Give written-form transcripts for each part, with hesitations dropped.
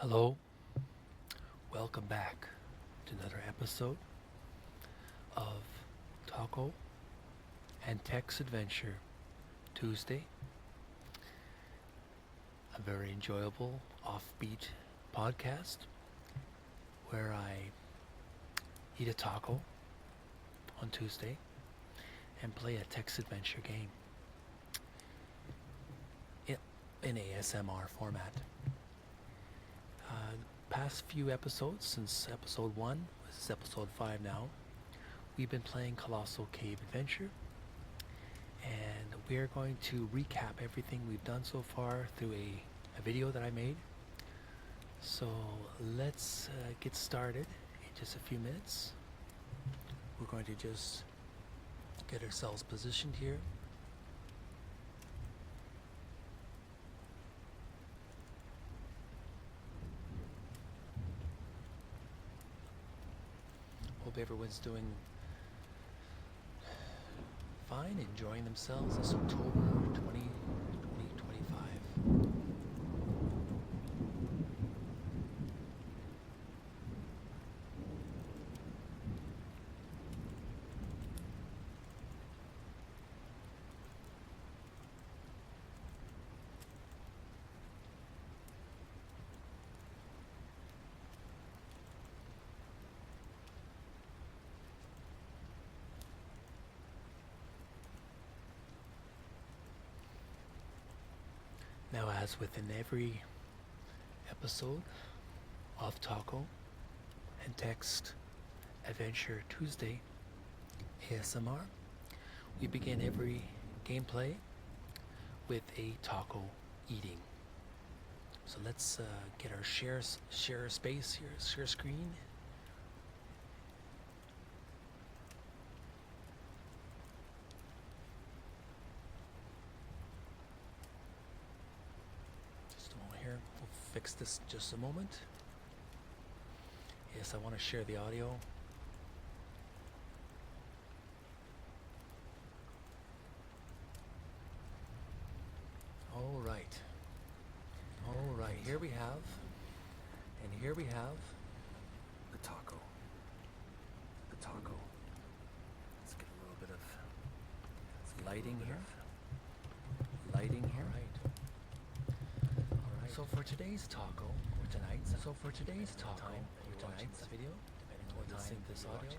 Hello, welcome back to another episode of Taco and Text Adventure Tuesday. A very enjoyable, offbeat podcast where I eat a taco on Tuesday and play a text adventure game in ASMR format. Past few episodes, since episode 1, this is episode 5 now, we've been playing Colossal Cave Adventure, and we're going to recap everything we've done so far through a video that I made. So let's get started in just a few minutes. We're going to just get ourselves positioned here. Hope everyone's doing fine, enjoying themselves this October 2025. Now, as within every episode of Taco and Text Adventure Tuesday ASMR, we begin every gameplay with a taco eating. So let's get our share space here, share screen. Here, we'll fix this just a moment. Yes, I want to share the audio. All right, here we have the taco. Let's get a little bit of lighting here. So for today's taco, or tonight's video, depending on what time this audio,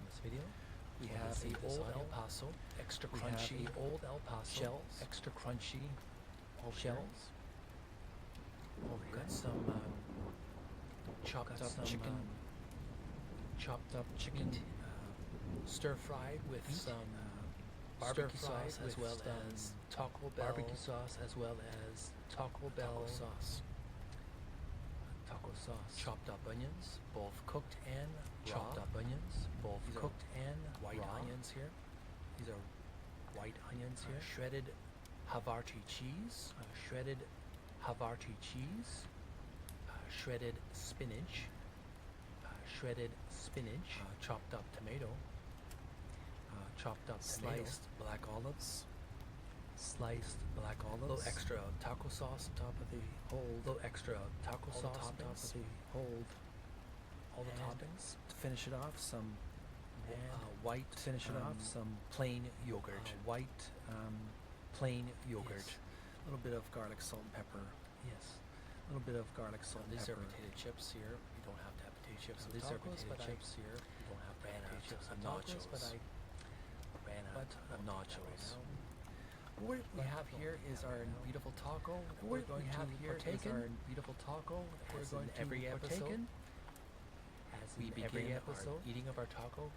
we have the Old El Paso extra crunchy shells. We've got some chopped up chicken, stir fried with some barbecue sauce, as well as Taco Bell sauce. Chopped up onions, both cooked and white onions here. These are white onions here. Shredded Havarti cheese, shredded spinach, chopped up tomato, sliced black olives, a little extra taco sauce on top of the whole, all the toppings. To finish it off, some plain yogurt. Yes. A little bit of garlic, salt, and pepper. Yes. A little bit of garlic, salt, and pepper. These are potato chips here. You don't have to have potato chips. These are potato chips here. You don't have to have potato chips and nachos. But I ran out of nachos. What we have here is our beautiful taco. We're going to partake in every episode. We begin our eating of our taco.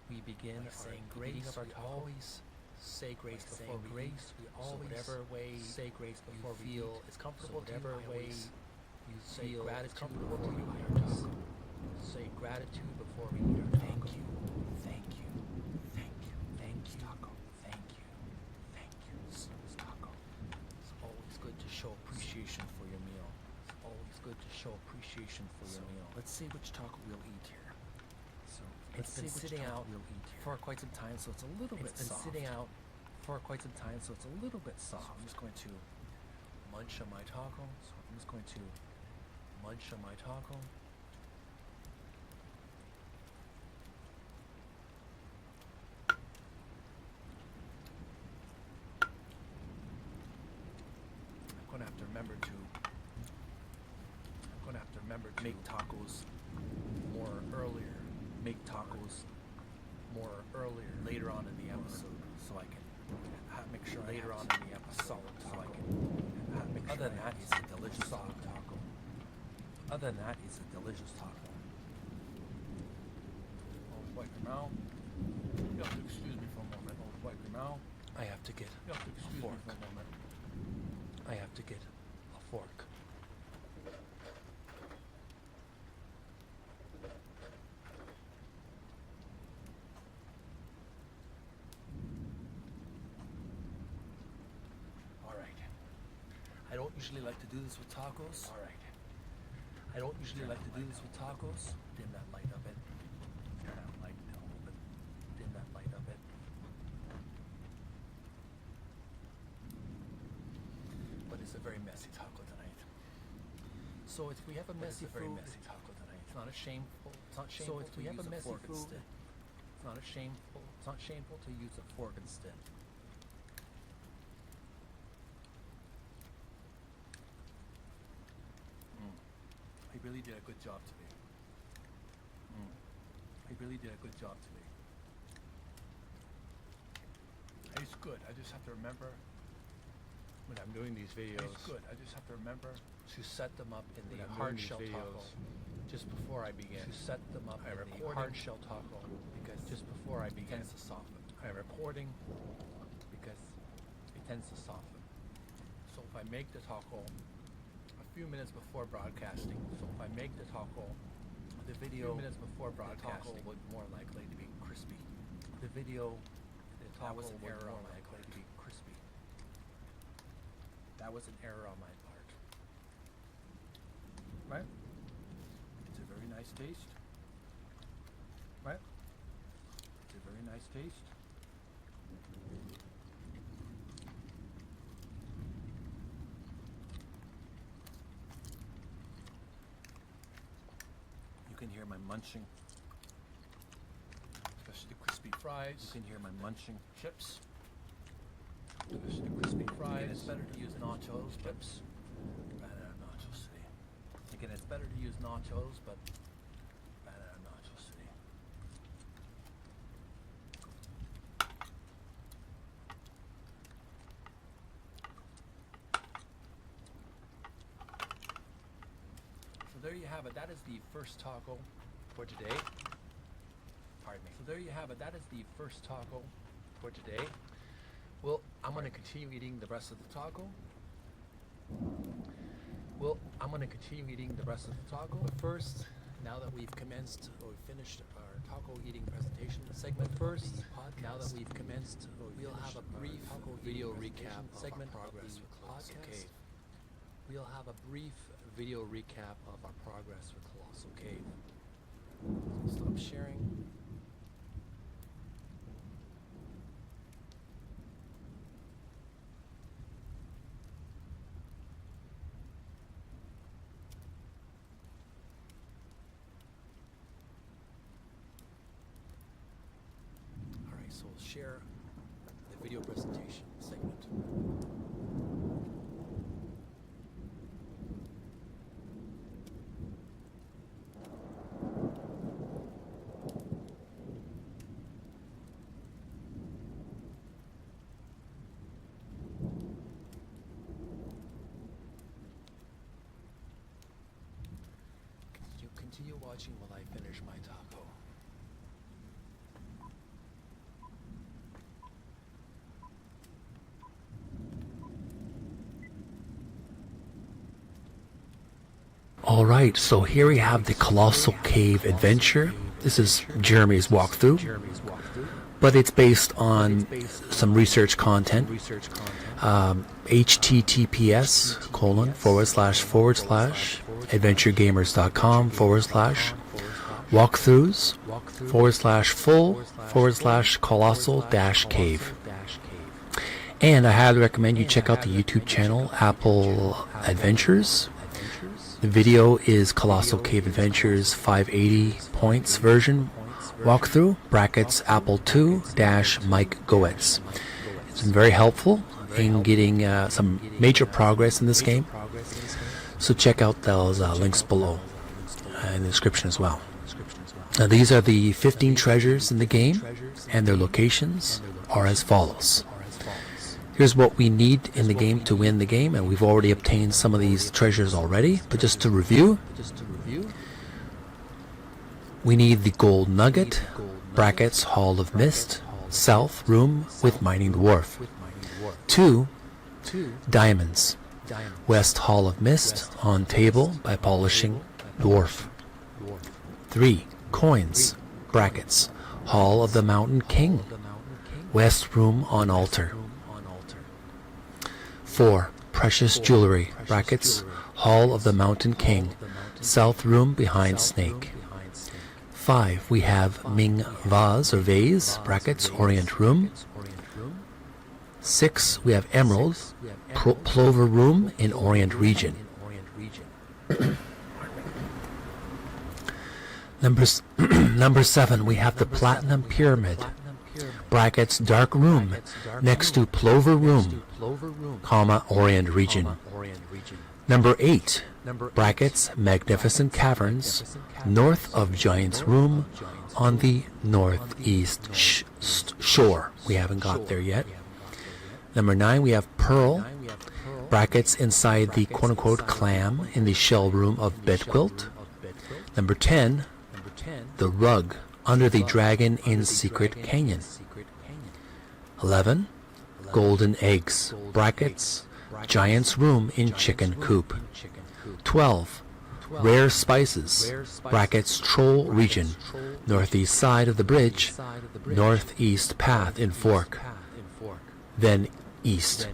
We begin saying grace. We always say grace before we eat. We always whatever way say grace before we feel is comfortable. Whatever way you feel gratitude before we eat our taco. Say gratitude before we eat our taco. Thank you. Taco. Thank you. Taco. It's always good to show appreciation for your meal. Let's see which taco we'll eat here. So it's been sitting out for quite some time, so it's a little bit soft. I'm just going to munch on my taco. munch on my taco. I'm gonna have to remember to make tacos more earlier. Make tacos more earlier later on in the episode, so I can make sure later on in the episode, so I can make sure. Other than that, it's a delicious taco. Other than that, it's a delicious taco. Oh, wipe your mouth. You have to excuse me for a moment. Oh, wipe your mouth. I have to get a fork. Me for a moment. I have to get a fork. I don't usually like to do this with tacos. All right. I don't usually like to do this with tacos. Dim that light a bit. Turn that light down a little bit. Dim that light a bit. But it's a very messy taco tonight. So if we have a messy food, very messy taco tonight. It's not a shameful. It's not shameful. So if we have a messy food, it's not a shameful. It's not shameful to use a fork instead. He really did a good job today. He really did a good job today. It's good. I just have to remember when I'm doing these videos. It's good. I just have to remember to set them up in the hard shell taco just before I begin. To set them up in the hard shell taco because just before I begin, it tends to soften. I'm recording because it tends to soften. So if I make the taco few minutes before broadcasting. So if I make the taco, the video, a few minutes before broadcasting, the taco would more likely to be crispy. The video, the taco was an error on my part. To be crispy. That was an error on my part. Right? It's a very nice taste. Right? It's a very nice taste. You can hear my munching, especially the crispy fries. You can hear my munching chips, especially the crispy fries. Again, it's better to use nachos, chips, rather than Nacho City. Again, it's better to use nachos, but rather than Nacho City. So there you have it. That is the first taco for today. Pardon me. So there you have it. That is the first taco for today. Well, I'm going to continue eating the rest of the taco. But first, now that we've commenced or finished our taco eating presentation segment, we'll have a brief video recap segment progress with Colossal Cave. We'll have a brief video recap of our progress with Colossal Cave. Stop sharing. All right, so we'll share the video presentation segment. Continue watching while I finish my taco. Alright, so here we have the Colossal Cave adventure. This is Jeremy's walkthrough, but it's based on some research content. https://adventuregamers.com/walkthroughs/full/colossal-cave. And I highly recommend you check out the YouTube channel Apple Adventures. The video is Colossal Cave Adventures 580 points version walkthrough, brackets Apple II - Mike Goetz. It's been very helpful in getting some major progress in this game. So check out those links below in the description as well. Now these are the 15 treasures in the game, and their locations are as follows. Here's what we need in the game to win the game, and we've already obtained some of these treasures already, but just to review, we need the gold nugget, brackets Hall of Mist, south room with mining dwarf. 2 diamonds, west Hall of Mist on table by polishing dwarf. 3 coins, brackets Hall of the Mountain King, west room on altar. 4 precious jewelry, brackets Hall of the Mountain King, south room behind snake. 5 we have Ming vase or vase, brackets Orient room. 6 we have emerald, plover room in Orient region. Number 7 we have the platinum pyramid, brackets dark room next to plover room, comma Orient region. Number 8 brackets magnificent caverns north of Giant's room on the northeast shore. We haven't got there yet. Number 9 we have pearl, brackets inside the quote-unquote clam in the shell room of bedquilt. Number 10 the rug under the dragon in secret canyon. 11 golden eggs, brackets Giant's room in chicken coop. 12 rare spices, brackets troll region, northeast side of the bridge, northeast path in fork, then east.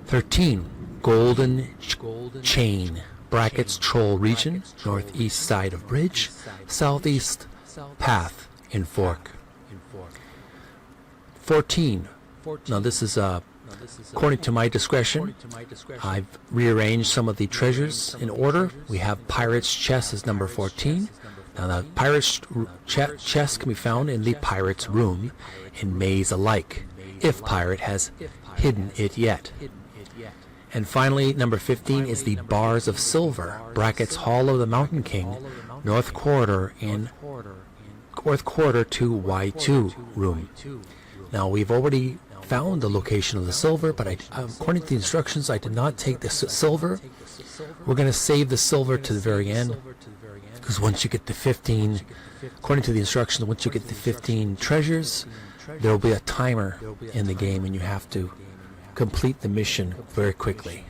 13 golden chain, brackets troll region, northeast side of bridge, southeast path in fork. 14 now this is according to my discretion. I've rearranged some of the treasures in order. We have Pirate's Chest as number 14. Now the Pirate's Chest can be found in the Pirate's Room in Maze Alike, if Pirate has hidden it yet. And finally, number 15 is the Bars of Silver, brackets Hall of the Mountain King, North Corridor in North Corridor to Y2 room. Now we've already found the location of the silver, but according to the instructions, I did not take the silver. We're going to save the silver to the very end, because once you get the 15, according to the instructions, once you get the 15 treasures, there will be a timer in the game, and you have to complete the mission very quickly.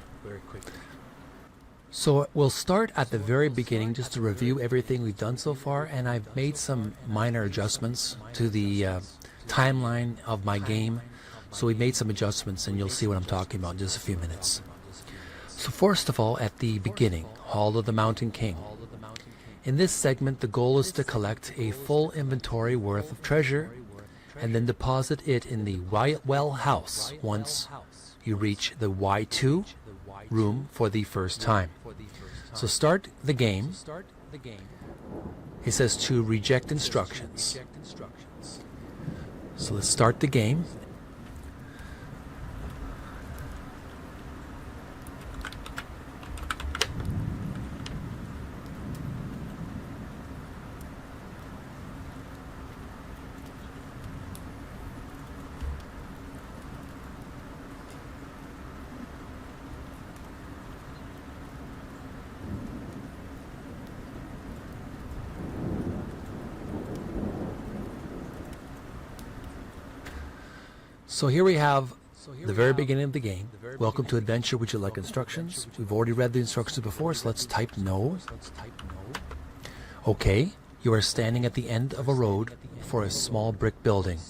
So we'll start at the very beginning just to review everything we've done so far, and I've made some minor adjustments to the timeline of my game. So we made some adjustments, and you'll see what I'm talking about in just a few minutes. So first of all, at the beginning, Hall of the Mountain King. In this segment, the goal is to collect a full inventory worth of treasure and then deposit it in the well house once you reach the Y2 room for the first time. So start the game. It says to reject instructions. So let's start the game. So here we have the very beginning of the game. Welcome to adventure. Would you like instructions? We've already read the instructions before, so let's type no. Okay, you are standing at the end of a road for a small brick building.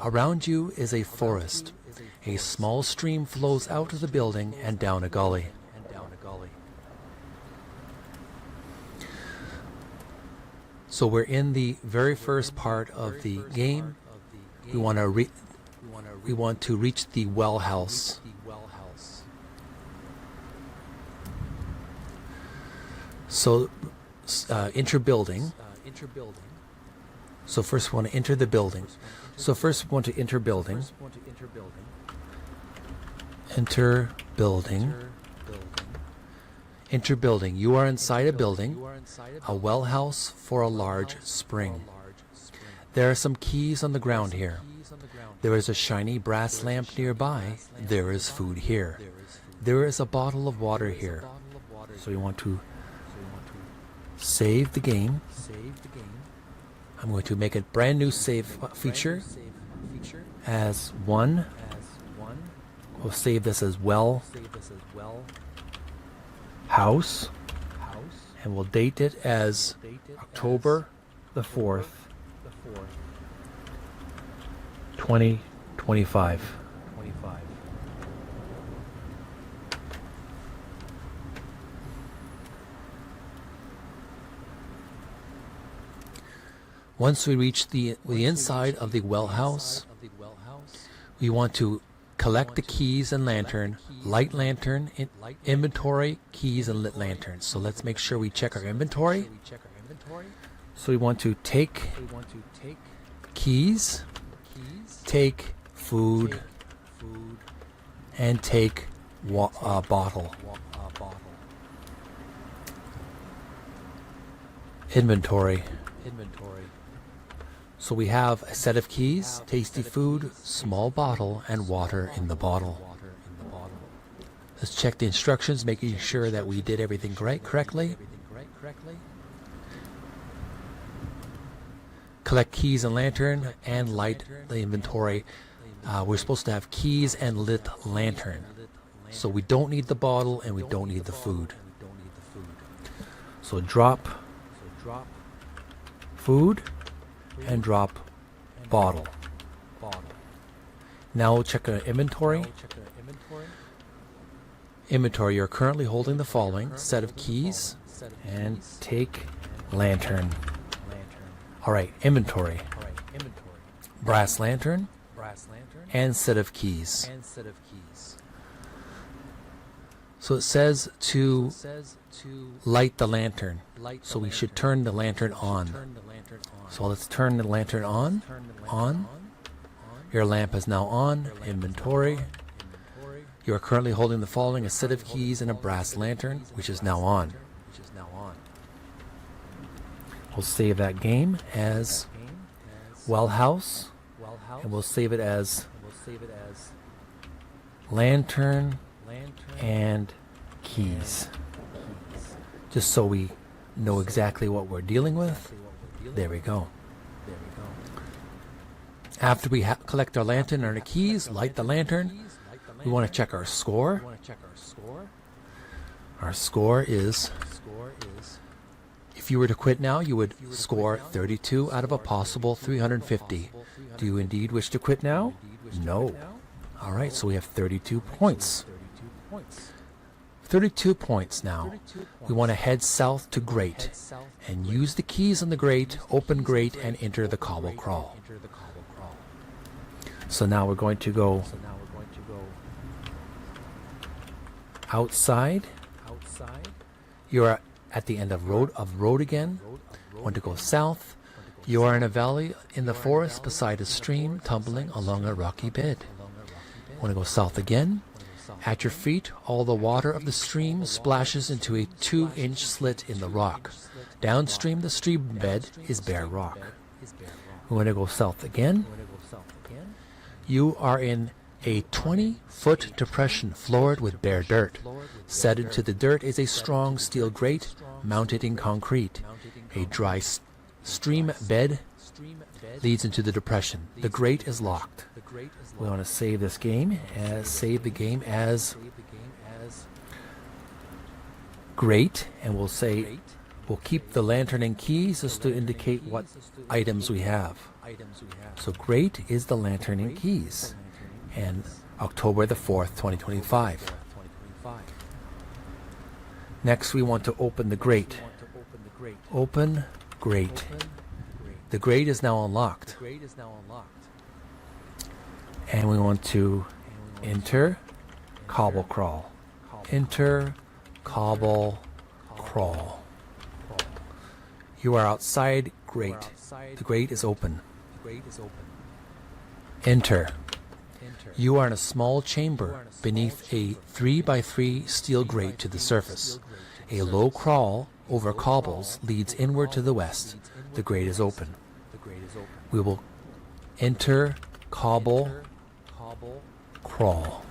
Around you is a forest. A small stream flows out of the building and down a gully. So we're in the very first part of the game. We want to reach the well house. So enter building. So first we want to enter the building. So first we want to enter building. Enter building. Enter building. You are inside a building, a well house for a large spring. There are some keys on the ground here. There is a shiny brass lamp nearby. There is food here. There is a bottle of water here. So you want to save the game. I'm going to make a brand new save feature as 1. We'll save this as well house, and we'll date it as October the 4th, 2025. Once we reach the inside of the well house, we want to collect the keys and lantern, light lantern, inventory, keys, and lit lantern. So let's make sure we check our inventory. So we want to take keys, take food, and take bottle. Inventory. So we have a set of keys, tasty food, small bottle, and water in the bottle. Let's check the instructions, making sure that we did everything correctly. Collect keys and lantern and light the inventory. We're supposed to have keys and lit lantern. So we don't need the bottle and we don't need the food. So drop food and drop bottle. Now we'll check our inventory. Inventory, you're currently holding the following set of keys and take lantern. Alright, inventory. Brass lantern and set of keys. So it says to light the lantern. So we should turn the lantern on. So let's turn the lantern on. Your lamp is now on. Inventory. You are currently holding the following: a set of keys and a brass lantern, which is now on. We'll save that game as well house, and we'll save it as lantern and keys, just so we know exactly what we're dealing with. There we go. After we collect our lantern and our keys, light the lantern, we want to check our score. Our score is, if you were to quit now, you would score 32 out of a possible 350. Do you indeed wish to quit now? No. Alright, so we have 32 points. 32 points now. We want to head south to Great and use the keys on the Great, open Great, and enter the cobble crawl. So now we're going to go outside. You are at the end of road again. Want to go south. You are in a valley in the forest beside a stream tumbling along a rocky bed. Want to go south again. At your feet, all the water of the stream splashes into a 2-inch slit in the rock. Downstream the stream bed is bare rock. We want to go south again. You are in a 20-foot depression floored with bare dirt. Set into the dirt is a strong steel grate mounted in concrete. A dry stream bed leads into the depression. The grate is locked. We want to save this game the game as Great, and we'll keep the lantern and keys just to indicate what items we have. So Great is the lantern and keys, and October the 4th, 2025. Next, we want to open the grate. Open grate. The grate is now unlocked. And we want to enter cobble crawl. Enter cobble crawl. You are outside grate. The grate is open. Enter. You are in a small chamber beneath a 3x3 steel grate to the surface. A low crawl over cobbles leads inward to the west. The grate is open. We will enter cobble, crawl.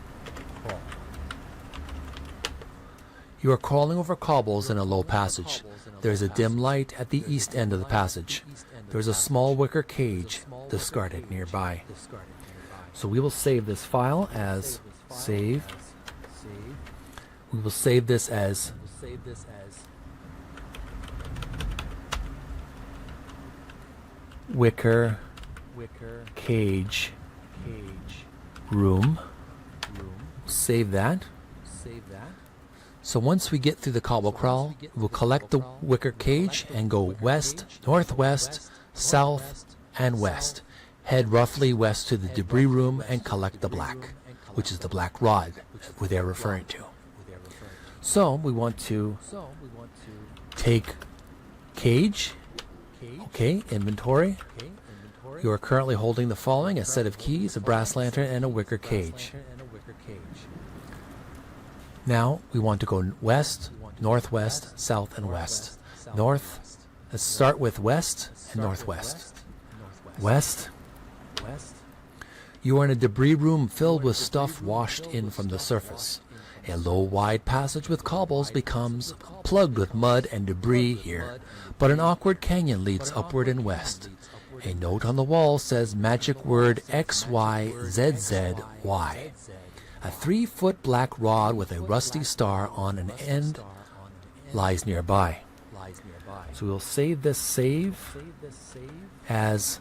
You are crawling over cobbles in a low passage. There is a dim light at the east end of the passage. There is a small wicker cage discarded nearby. So we will save this file as save. We will save this as wicker cage room. Save that. So once we get through the cobble crawl, we'll collect the wicker cage and go west, northwest, south, and west. Head roughly west to the debris room and collect the black, which is the black rod that they're referring to. So we want to take cage, okay, inventory. You are currently holding the following: a set of keys, a brass lantern, and a wicker cage. Now we want to go west, northwest, south, and west. North, let's start with west and northwest. West. You are in a debris room filled with stuff washed in from the surface. A low, wide passage with cobbles becomes plugged with mud and debris here, but an awkward canyon leads upward and west. A note on the wall says magic word XYZZY. A 3-foot black rod with a rusty star on an end lies nearby. So we'll save this as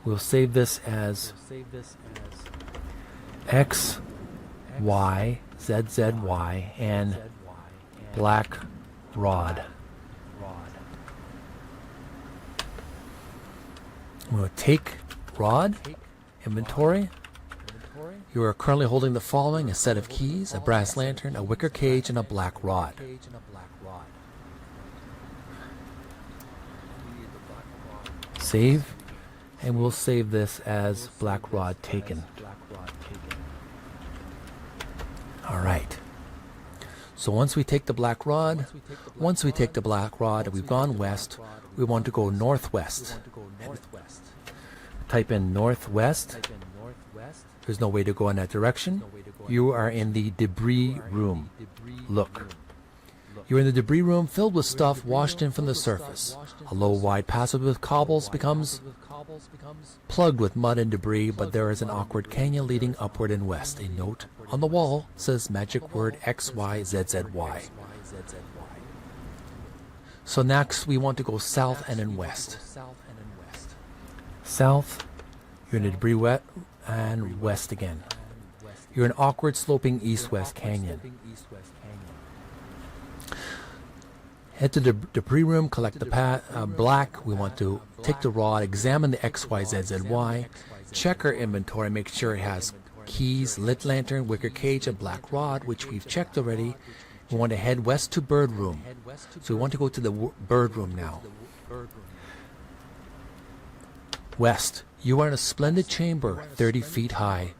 XYZZY and black rod. We'll take rod. Inventory. You are currently holding the following: a set of keys, a brass lantern, a wicker cage, and a black rod. Save, and we'll save this as black rod taken. Alright. So once we take the black rod, we've gone west, we want to go northwest. Type in northwest. There's no way to go in that direction. You are in the debris room. Look. You're in the debris room filled with stuff washed in from the surface. A low, wide passage with cobbles becomes plugged with mud and debris, but there is an awkward canyon leading upward and west. A note on the wall says magic word XYZZY. So next we want to go south and then west. South, you're in the debris wet, and west again. You're in awkward sloping east-west canyon. Head to the debris room, collect the black. We want to take the rod, examine the XYZZY, check our inventory, make sure it has keys, lit lantern, wicker cage, and black rod, which we've checked already. We want to head west to bird room. So we want to go to the bird room now. West. You are in a splendid chamber, 30 feet high.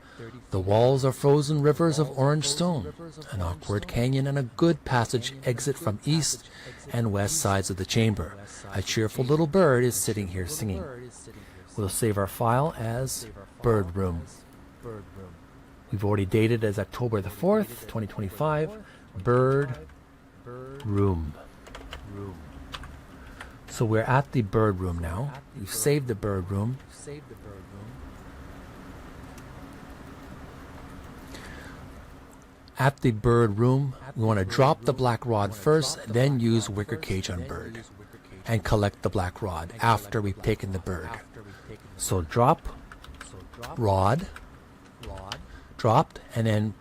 The walls are frozen rivers of orange stone. An awkward canyon and a good passage exit from east and west sides of the chamber. A cheerful little bird is sitting here singing. We'll save our file as bird room. We've already dated as October the 4th, 2025. Bird room. So we're at the bird room now. We've saved the bird room. At the bird room, we want to drop the black rod first, then use wicker cage on bird, and collect the black rod after we've taken the bird. So drop, rod, dropped, and then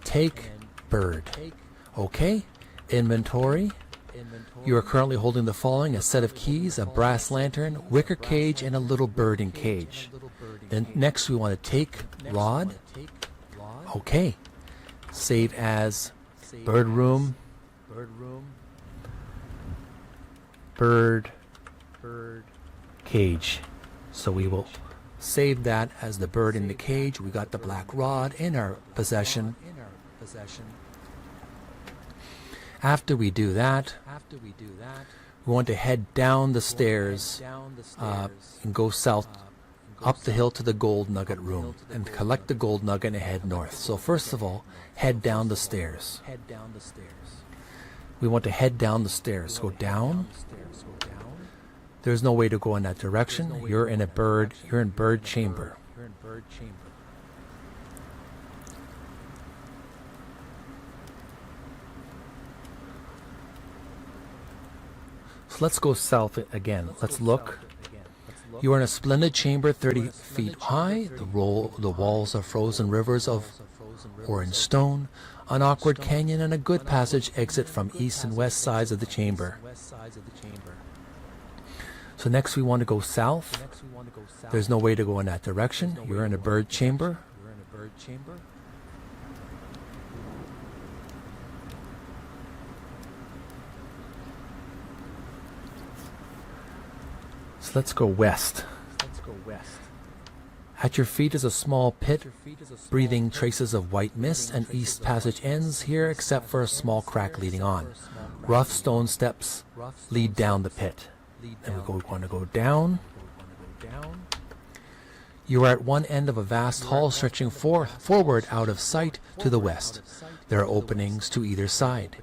take bird. Okay, inventory. You are currently holding the following: a set of keys, a brass lantern, wicker cage, and a little bird in cage. Then next we want to take rod. Okay. Save as bird room. bird cage. So we will save that as the bird in the cage. We got the black rod in our possession. After we do that, we want to head down the stairs and go south up the hill to the gold nugget room and collect the gold nugget and head north. So first of all, head down the stairs. We want to head down the stairs. Go down. There's no way to go in that direction. You're in bird chamber. So let's go south again. Let's look. You are in a splendid chamber 30 feet high. The walls are frozen rivers of orange stone, an awkward canyon, and a good passage exit from east and west sides of the chamber. So next we want to go south. There's no way to go in that direction. You're in a bird chamber. So let's go west. At your feet is a small pit, breathing traces of white mist, and east passage ends here except for a small crack leading on. Rough stone steps lead down the pit. And we want to go down. You are at one end of a vast hall stretching forward out of sight to the west. There are openings to either side.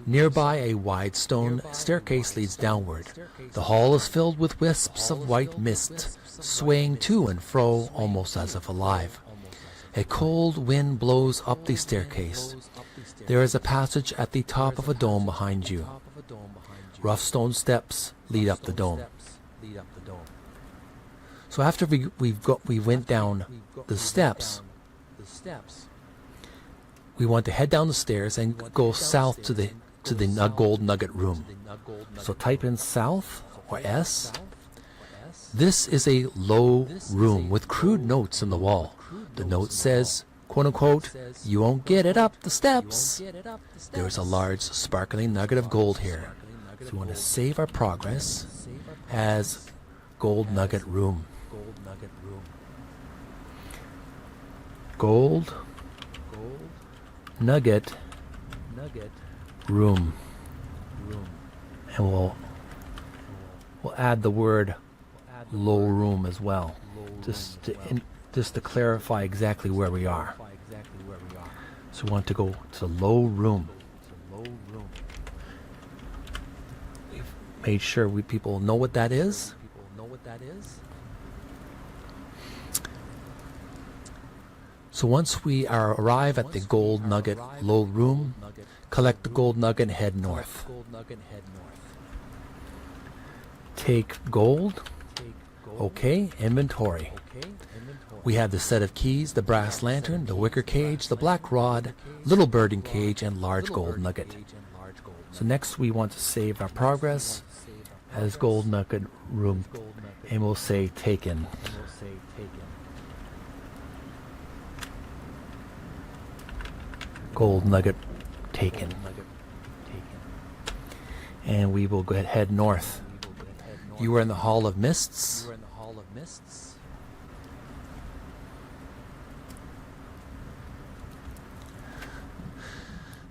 Nearby, a wide stone staircase leads downward. The hall is filled with wisps of white mist, swaying to and fro almost as if alive. A cold wind blows up the staircase. There is a passage at the top of a dome behind you. Rough stone steps lead up the dome. So after we went down the steps, we want to head down the stairs and go south to the gold nugget room. So type in south or S. This is a low room with crude notes in the wall. The note says, quote unquote, "You won't get it up the steps." There is a large sparkling nugget of gold here. So we want to save our progress as gold nugget room. Gold nugget room. And we'll add the word low room as well, just to clarify exactly where we are. So we want to go to low room. We've made sure people know what that is. So once we arrive at the gold nugget low room, collect the gold nugget and head north. Take gold. Okay, inventory. We have the set of keys, the brass lantern, the wicker cage, the black rod, little birding cage, and large gold nugget. So next we want to save our progress as gold nugget room, and we'll say taken. Gold nugget taken. And we will go ahead head north. You are in the Hall of Mists.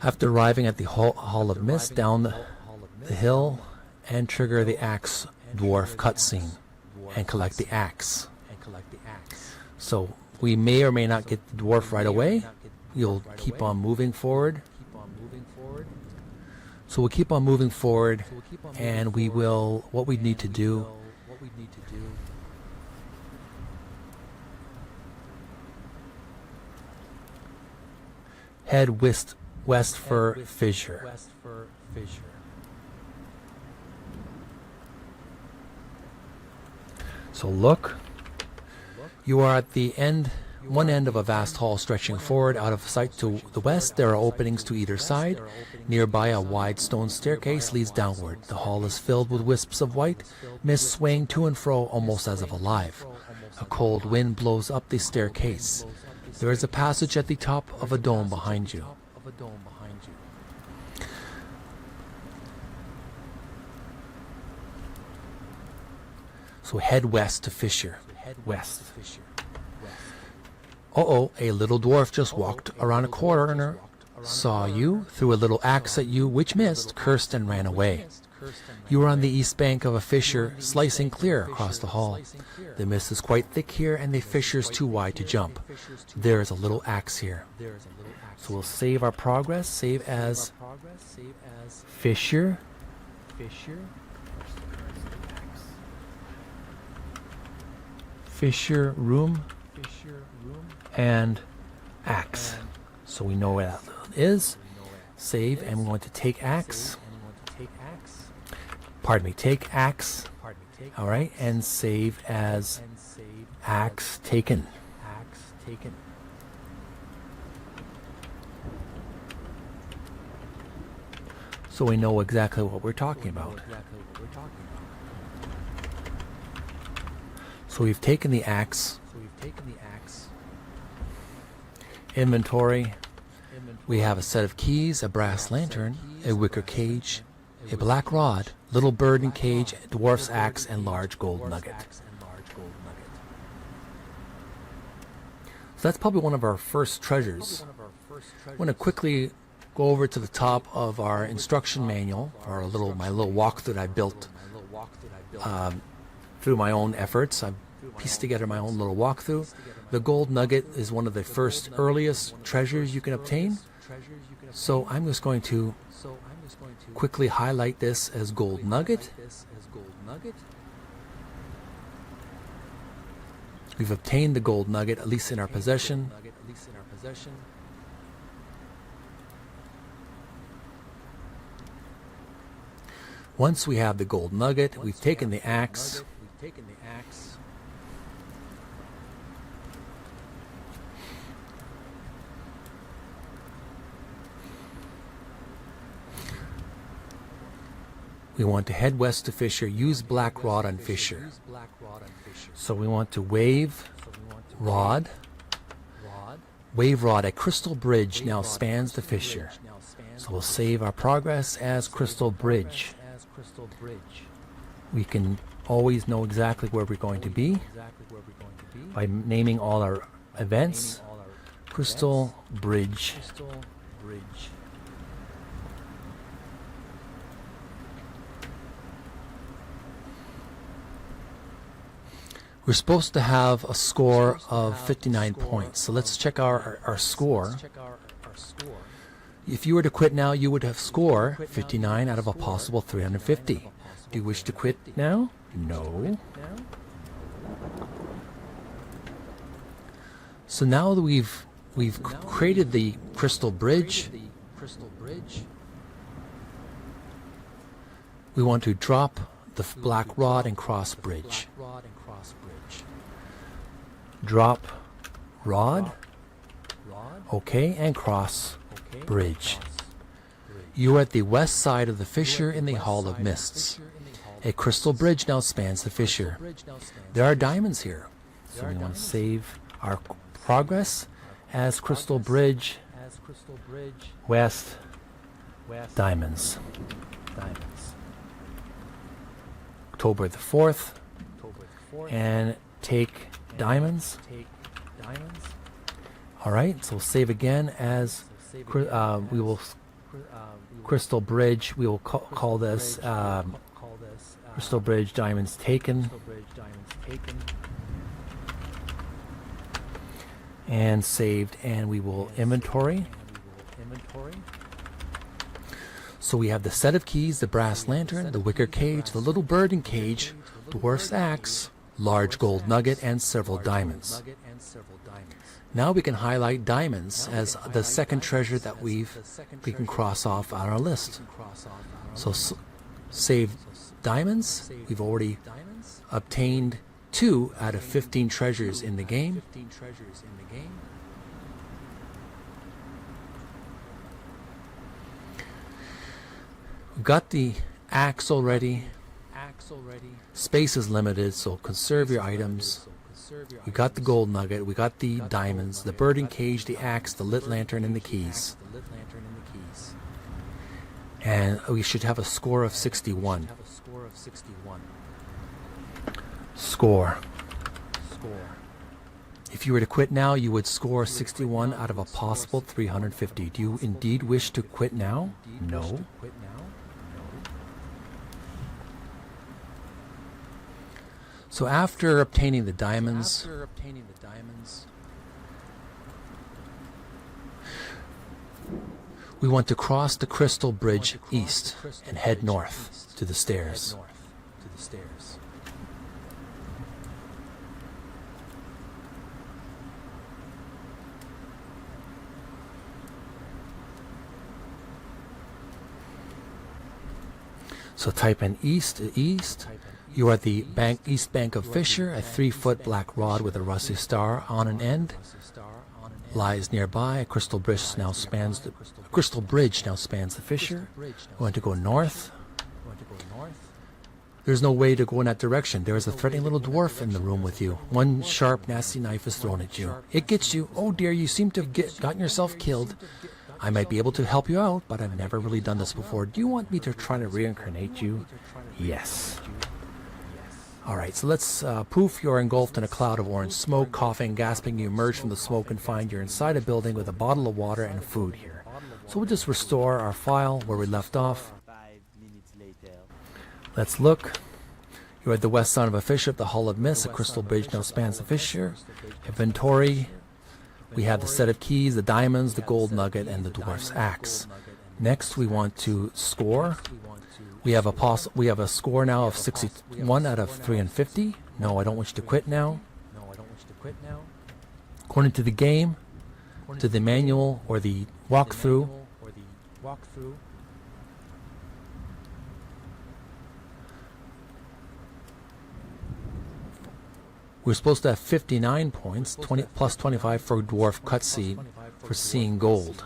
After arriving at the Hall of Mist, down the hill and trigger the axe dwarf cutscene and collect the axe. So we may or may not get the dwarf right away. You'll keep on moving forward. So we'll keep on moving forward, and we will, what we need to do head west for fissure. So look, you are at the one end of a vast hall stretching forward out of sight to the west. There are openings to either side. Nearby, a wide stone staircase leads downward. The hall is filled with wisps of white mist swaying to and fro almost as if alive. A cold wind blows up the staircase. There is a passage at the top of a dome behind you. So head west to Fisher. West. Uh-oh, a little dwarf just walked around a corner, saw you, threw a little axe at you, which missed, cursed, and ran away. You were on the east bank of a fissure, slicing clear across the hall. The mist is quite thick here, and the fissure's too wide to jump. There is a little axe here. So we'll save our progress, save as fissure, fissure room, and axe. So we know where that is. Save, and we want to take axe. Pardon me, take axe. All right, and save as axe taken. So we know exactly what we're talking about. So we've taken the axe. Inventory. We have a set of keys, a brass lantern, a wicker cage, a black rod, little bird and cage, dwarf's axe, and large gold nugget. So that's probably one of our first treasures. I want to quickly go over to the top of our instruction manual, or my little walkthrough that I built through my own efforts. I've pieced together my own little walkthrough. The gold nugget is one of the first earliest treasures you can obtain. So I'm just going to quickly highlight this as gold nugget. We've obtained the gold nugget, at least in our possession. Once we have the gold nugget, we've taken the axe. We want to head west to Fisher, use black rod on Fisher. So we want to wave rod. Wave rod, a crystal bridge now spans the fissure. So we'll save our progress as crystal bridge. We can always know exactly where we're going to be by naming all our events. Crystal bridge. We're supposed to have a score of 59 points. So let's check our score. If you were to quit now, you would have score 59 out of a possible 350. Do you wish to quit now? No. So now that we've created the crystal bridge, we want to drop the black rod and cross bridge. Drop rod, okay, and cross bridge. You are at the west side of the fissure in the Hall of Mists. A crystal bridge now spans the fissure. There are diamonds here, so we want to save our progress as crystal bridge, west, diamonds. October the 4th, and take diamonds. All right, so we'll save again as we will crystal bridge. We will call this crystal bridge diamonds taken, and saved, and we will inventory. So we have the set of keys, the brass lantern, the wicker cage, the little bird and cage, dwarf's axe, large gold nugget, and several diamonds. Now we can highlight diamonds as the second treasure that we can cross off on our list. So save diamonds. We've already obtained 2 out of 15 treasures in the game. We've got the axe already. Space is limited, so conserve your items. We got the gold nugget, we got the diamonds, the bird and cage, the axe, the lit lantern, and the keys. And we should have a score of 61. Score. If you were to quit now, you would score 61 out of a possible 350. Do you indeed wish to quit now? No. So after obtaining the diamonds, we want to cross the crystal bridge east and head north to the stairs. So type in east. You are at the east bank of Fisher. A 3-foot black rod with a rusty star on an end lies nearby. A crystal bridge now spans the fissure. We want to go north. There's no way to go in that direction. There is a threatening little dwarf in the room with you. One sharp, nasty knife is thrown at you. It gets you. Oh dear, you seem to have gotten yourself killed. I might be able to help you out, but I've never really done this before. Do you want me to try to reincarnate you? Yes. Alright, so let's poof, you're engulfed in a cloud of orange smoke, coughing, gasping. You emerge from the smoke and find you're inside a building with a bottle of water and food here. So we'll just restore our file where we left off. Let's look. You're at the west side of a fissure, the Hall of Mist. A crystal bridge now spans the fissure. Inventory. We have the set of keys, the diamonds, the gold nugget, and the dwarf's axe. Next, we want to score. We have a score now of 61 out of 350. No, I don't wish to quit now. According to the game, to the manual or the walkthrough, we're supposed to have 59 points, 20 plus 25 for dwarf cutscene for seeing gold.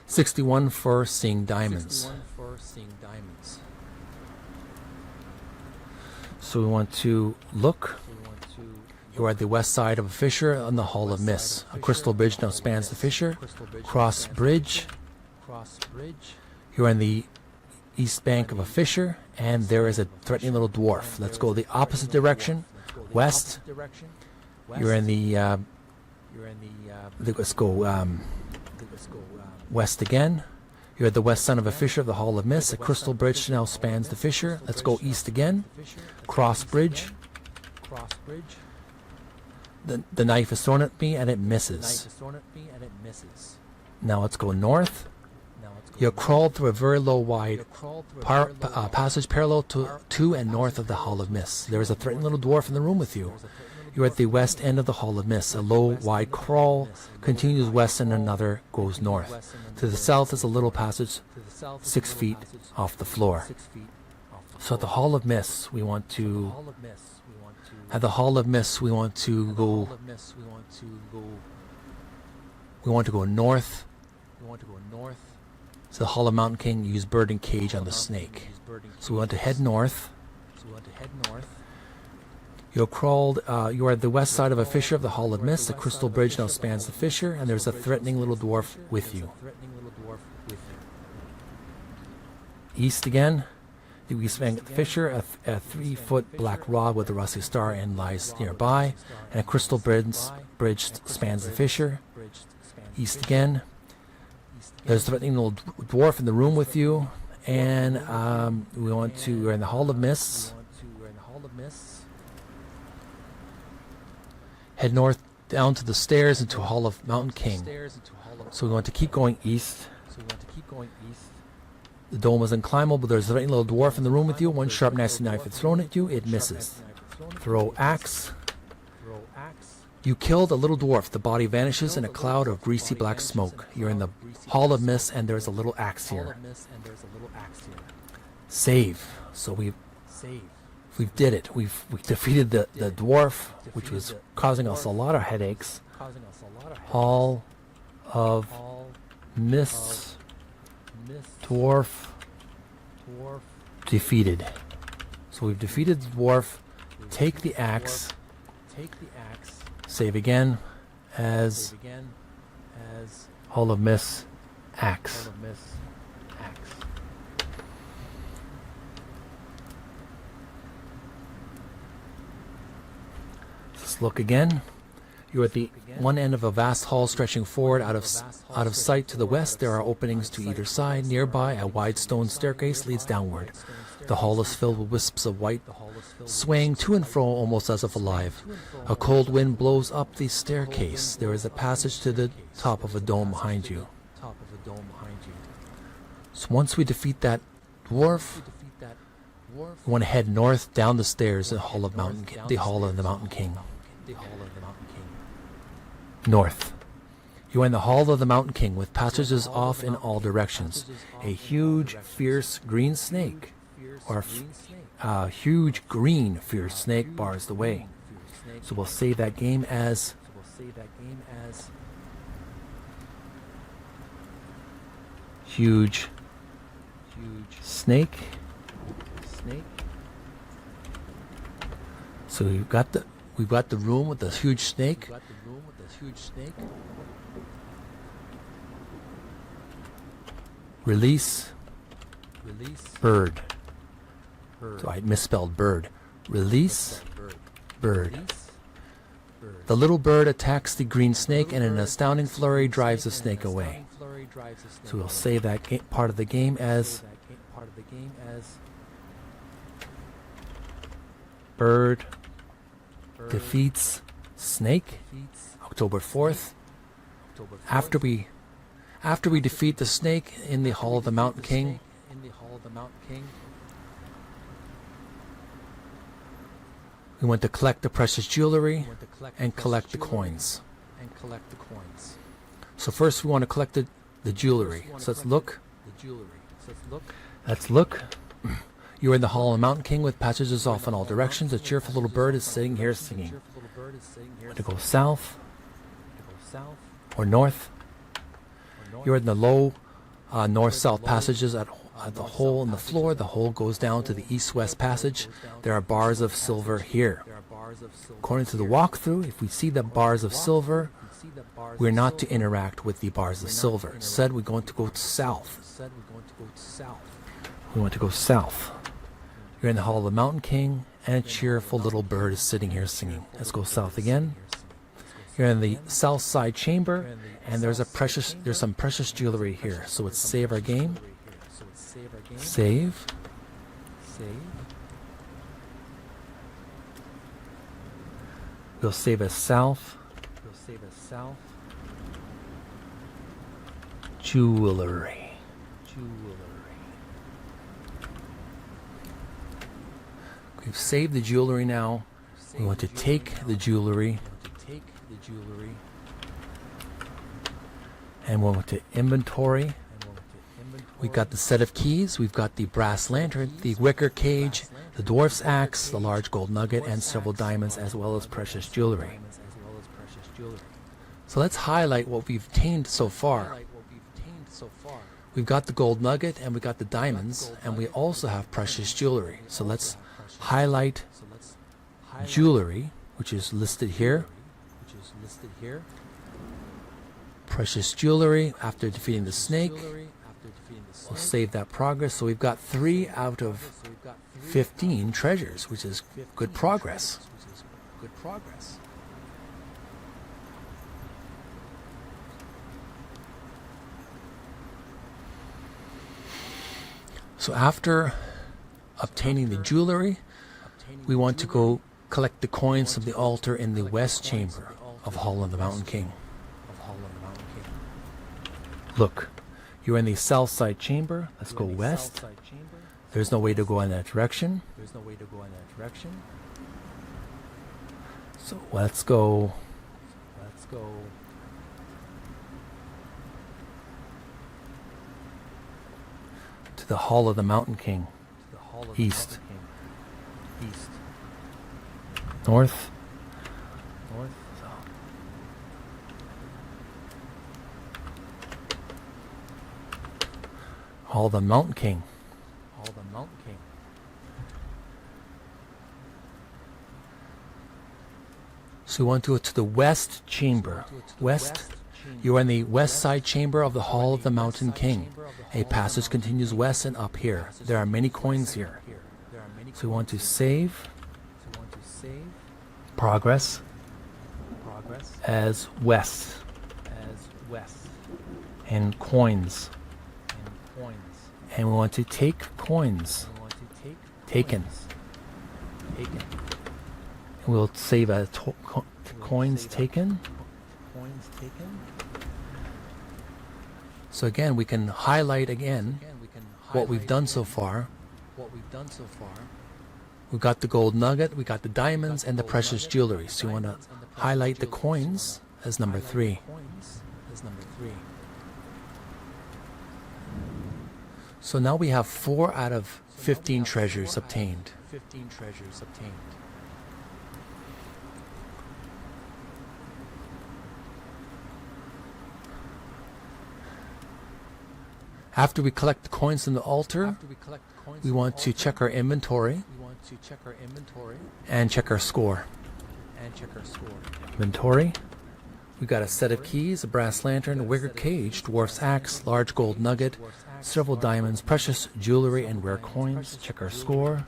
61 for seeing diamonds. So we want to look. You are at the west side of a fissure on the Hall of Mist. A crystal bridge now spans the fissure. Cross bridge. You're in the east bank of a fissure, and there is a threatening little dwarf. Let's go the opposite direction, west. You're in the let's go west again. You're at the west side of a fissure of the Hall of Mist. A crystal bridge now spans the fissure. Let's go east again. Cross bridge. The knife is thrown at me and it misses. Now let's go north. You crawled through a very low, wide passage parallel to and north of the Hall of Mist. There is a threatening little dwarf in the room with you. You're at the west end of the Hall of Mist. A low, wide crawl continues west and another goes north. To the south is a little passage 6 feet off the floor. So at the Hall of Mist, we want to... At the Hall of Mist, we want to go... We want to go north. So the Hall of Mountain King, use bird and cage on the snake. So we want to head north. You are at the west side of a fissure of the Hall of Mist. A crystal bridge now spans the fissure, and there's a threatening little dwarf with you. East again. The east bank of the fissure, a 3-foot black rod with a rusty star end lies nearby, and a crystal bridge spans the fissure. East again. There's a threatening little dwarf in the room with you, and we're in the Hall of Mists. Head north down to the stairs into Hall of Mountain King. So we want to keep going east. The dome is unclimbable, but there's a threatening little dwarf in the room with you. One sharp, nasty knife is thrown at you. It misses. Throw axe. You killed a little dwarf. The body vanishes in a cloud of greasy black smoke. You're in the Hall of Mist, and there's a little axe here. Save. So we did it. We defeated the dwarf, which was causing us a lot of headaches. Hall of Mist. Dwarf defeated. So we've defeated the dwarf. Take the axe. Save again as Hall of Mist axe. Let's look again. You're at the one end of a vast hall stretching forward out of sight to the west. There are openings to either side. Nearby, a wide stone staircase leads downward. The hall is filled with wisps of white, swaying to and fro almost as if alive. A cold wind blows up the staircase. There is a passage to the top of a dome behind you. So once we defeat that dwarf, we want to head north down the stairs to the Hall of the Mountain King. North. You are in the Hall of the Mountain King with passages off in all directions. A huge, fierce green snake, or a huge green fierce snake bars the way. So we'll save that game as huge snake. So we've got the room with the huge snake. Release bird. So I misspelled bird. Release bird. The little bird attacks the green snake and in an astounding flurry drives the snake away. So we'll save that part of the game as bird defeats snake. October 4th. After we defeat the snake in the Hall of the Mountain King, we want to collect the precious jewelry and collect the coins. So first we want to collect the jewelry. So let's look. You're in the Hall of the Mountain King with passages off in all directions. A cheerful little bird is sitting here singing. Want to go south or north. You're in the low north-south passages at the hole in the floor. The hole goes down to the east-west passage. There are bars of silver here. According to the walkthrough, if we see the bars of silver, we're not to interact with the bars of silver. Instead, we're going to go south. We want to go south. You're in the Hall of the Mountain King, and a cheerful little bird is sitting here singing. Let's go south again. You're in the south side chamber, and there's some precious jewelry here. So let's save our game. Save. We'll save as south. Jewelry. We've saved the jewelry now. We want to take the jewelry. And we'll go to inventory. We've got the set of keys. We've got the brass lantern, the wicker cage, the dwarf's axe, the large gold nugget, and several diamonds, as well as precious jewelry. So let's highlight what we've obtained so far. We've got the gold nugget, and we got the diamonds, and we also have precious jewelry. So let's highlight jewelry, which is listed here. Precious jewelry after defeating the snake. We'll save that progress. So we've got 3 out of 15 treasures, which is good progress. So after obtaining the jewelry, we want to go collect the coins from the altar in the west chamber of Hall of the Mountain King. Look, you're in the south side chamber. Let's go west. There's no way to go in that direction. So let's go. To the Hall of the Mountain King. East. North. Hall of the Mountain King. So we want to go to the west chamber. West. You are in the west side chamber of the Hall of the Mountain King. A passage continues west and up here. There are many coins here. So we want to save. Progress. as west. And coins. And we want to take coins. Taken. And we'll save as coins taken. So again, we can highlight again what we've done so far. We've got the gold nugget, we got the diamonds, and the precious jewelry. So you want to highlight the coins as number 3. So now we have 4 out of 15 treasures obtained. After we collect the coins from the altar, we want to check our inventory and check our score. Inventory. We got a set of keys, a brass lantern, a wicker cage, dwarf's axe, large gold nugget, several diamonds, precious jewelry, and rare coins. Check our score.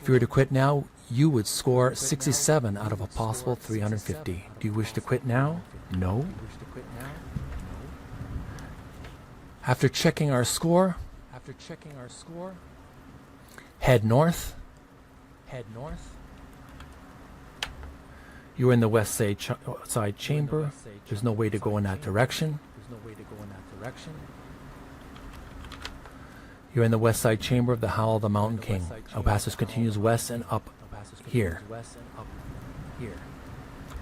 If you were to quit now, you would score 67 out of a possible 350. Do you wish to quit now? No. After checking our score, head north. You're in the west side chamber. There's no way to go in that direction. You're in the west side chamber of the Howl of the Mountain King. Our passage continues west and up here.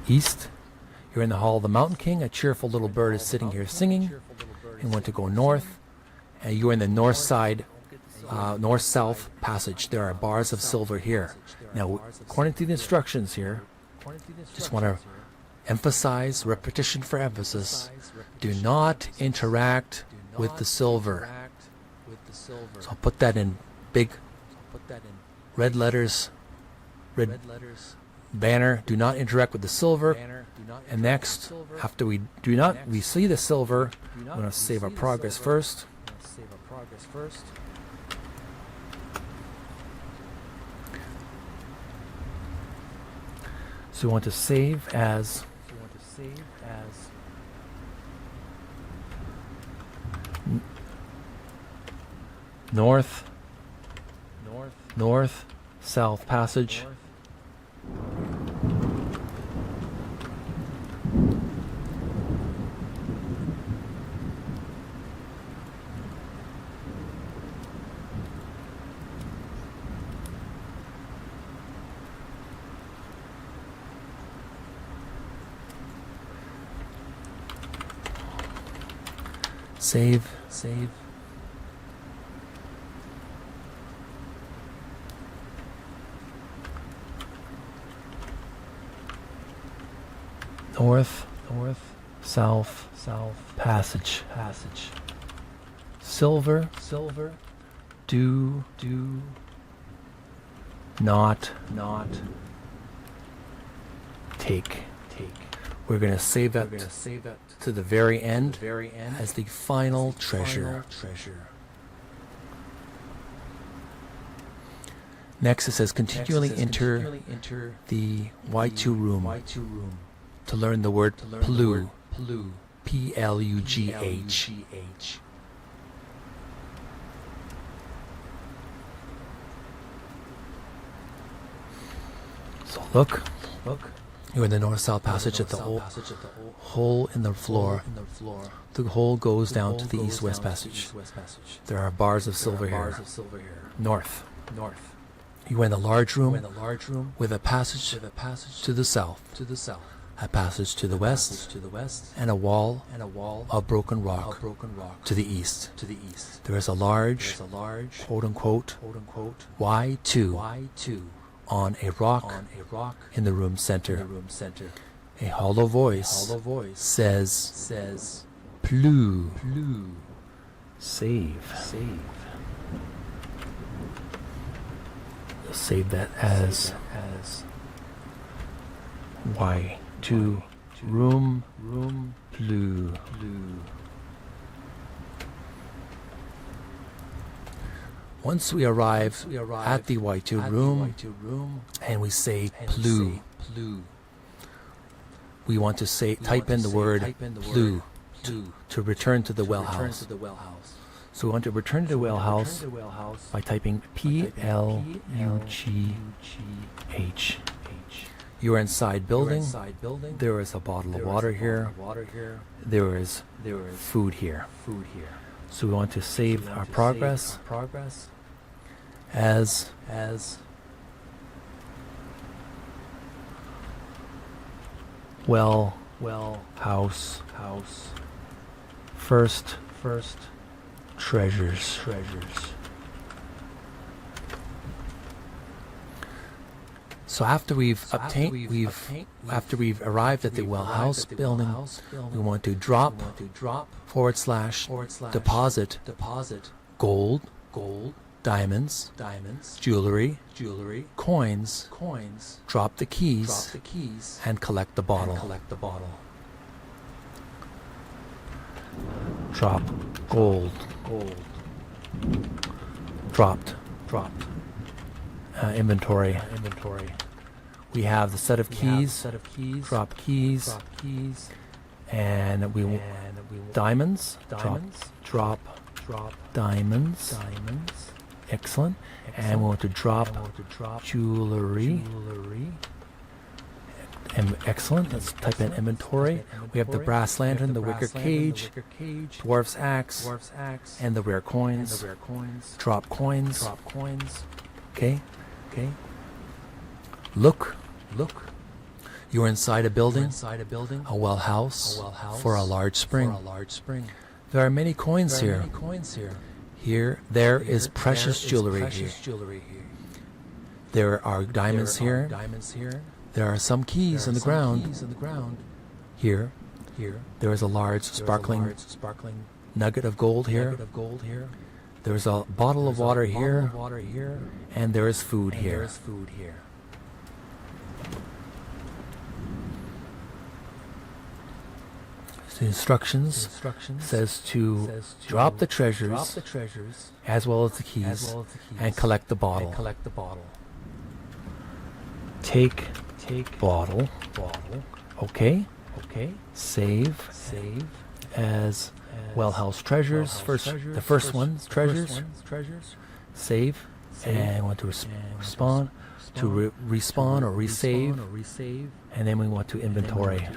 East. You're in the Hall of the Mountain King. A cheerful little bird is sitting here singing. And want to go north. And you're in the north side, north-south passage. There are bars of silver here. Now, according to the instructions here, just want to emphasize, repetition for emphasis, do not interact with the silver. So I'll put that in big red letters, red banner, do not interact with the silver. And next, after we see the silver, we're going to save our progress first. So we want to save as north, south passage. Save. North, south, passage. Silver, do not take. We're going to save that to the very end as the final treasure. Next it says continually enter the Y2 room to learn the word plug. Plugh. So look. You're in the north-south passage at the hole in the floor. The hole goes down to the east-west passage. There are bars of silver here. North. You are in the large room with a passage to the south. A passage to the west, and a wall of broken rock to the east. There is a large, quote-unquote, Y2 on a rock in the room center. A hollow voice says, Plug. Save. You'll save that as Y2 room plug. Once we arrive at the Y2 room and we say plug, we want to say type in the word blue to return to the well house. So we want to return to the well house by typing PLUGH. You are inside building. There is a bottle of water here. There is food here. So we want to save our progress as well house first treasures. So after we've arrived at the well house building, we want to drop / deposit gold, diamonds, jewelry, coins, drop the keys, and collect the bottle. Drop gold. Dropped. Inventory. We have the set of keys. Drop keys. And we diamonds. Drop diamonds. Excellent. And we want to drop jewelry. Excellent. Let's type in inventory. We have the brass lantern, the wicker cage, dwarf's axe, and the rare coins. Drop coins. Okay. Look. You're inside a building, a well house for a large spring. There are many coins here. There is precious jewelry here. There are diamonds here. There are some keys in the ground. Here, there is a large sparkling nugget of gold here. There's a bottle of water here, and there is food here. The instructions says to drop the treasures as well as the keys and collect the bottle. Take bottle. Okay. Save as well house treasures. The first one's treasures. Save and want to respawn to respawn or resave, and then we want to inventory.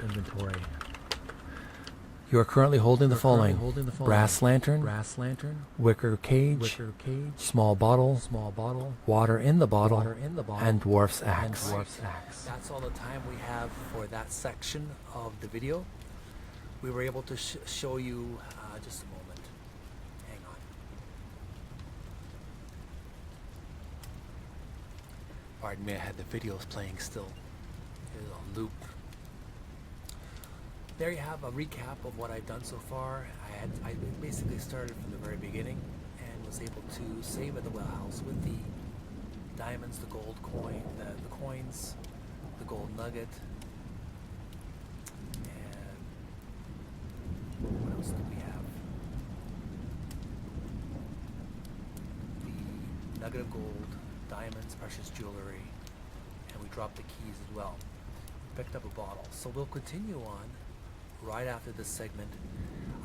You are currently holding the following: brass lantern, wicker cage, small bottle, water in the bottle, and dwarf's axe. That's all the time we have for that section of the video. We were able to show you just a moment. Hang on. Pardon me, I had the videos playing still. It was on loop. There you have a recap of what I've done so far. I basically started from the very beginning and was able to save at the well house with the diamonds, the gold coin, the coins, the gold nugget, and what else do we have? The nugget of gold, diamonds, precious jewelry, and we dropped the keys as well. Picked up a bottle. So we'll continue on right after this segment.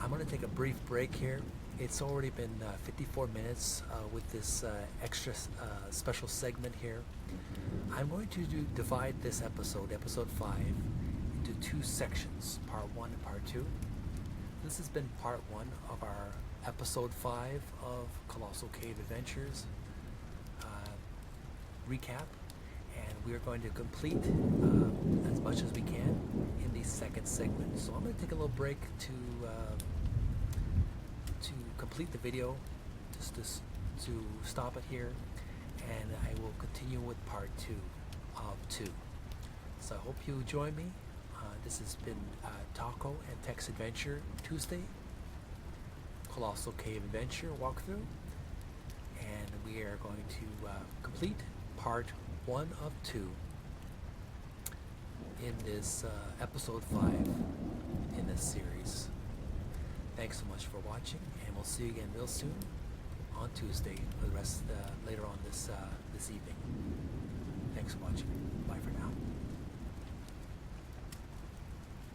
I'm going to take a brief break here. It's already been 54 minutes with this extra special segment here. I'm going to divide this episode 5, into 2 sections, part 1 and part 2. This has been part 1 of our episode 5 of Colossal Cave Adventures recap. And we are going to complete as much as we can in the second segment. So I'm going to take a little break to complete the video, just to stop it here, and I will continue with part 2 of 2. So I hope you join me. This has been Taco and Tex Adventure Tuesday, Colossal Cave Adventure walkthrough, and we are going to complete part 1 of 2 in this episode 5 in this series. Thanks so much for watching, and we'll see you again real soon on Tuesday for the rest later on this evening. Thanks for watching. Bye for now.